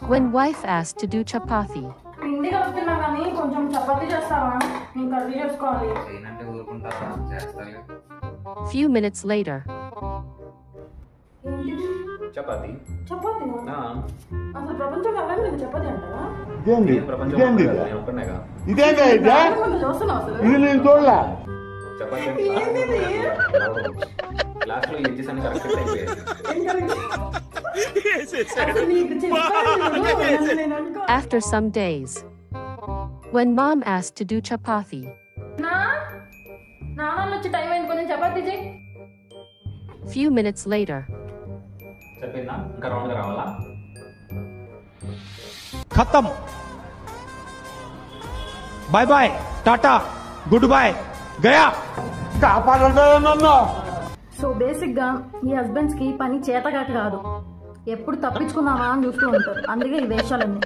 When wife asked to do chapati. పిండి కలుపుతున్నా కానీ కొంచెం చపాతీ చేస్తావా? నేను కర్రీ చేసుకోవాలి. ఏంటంటే ఊరుకుంటావా? చేస్తాలే. Few minutes later. చపాతీ. చపాతీనా? అసలు ప్రపంచం అవ్వాలి నీకు చపాతీ అంటారా? ఇదేంది? ఇదేంది? నేను ఒక్కనేగా. ఇదేంది ఇదా? చూస్తున్నావు అసలు? ఇది నేను చూడలా. చపాతీ ఏంటిది? లాస్ట్ లో ఎడ్జెస్ అన్ని కరెక్ట్ అయిపోయాయి. After some days. When mom asked to do chapati. Few minutes later. खत्म bye bye tata good bye गया సో బేసిక్ గా ఈ హస్బెండ్స్ కి పని చేతగాక కాదు, ఎప్పుడు తప్పించుకుందామా అని చూస్తూ ఉంటారు. అందుకే ఈ వేషాలన్నీ.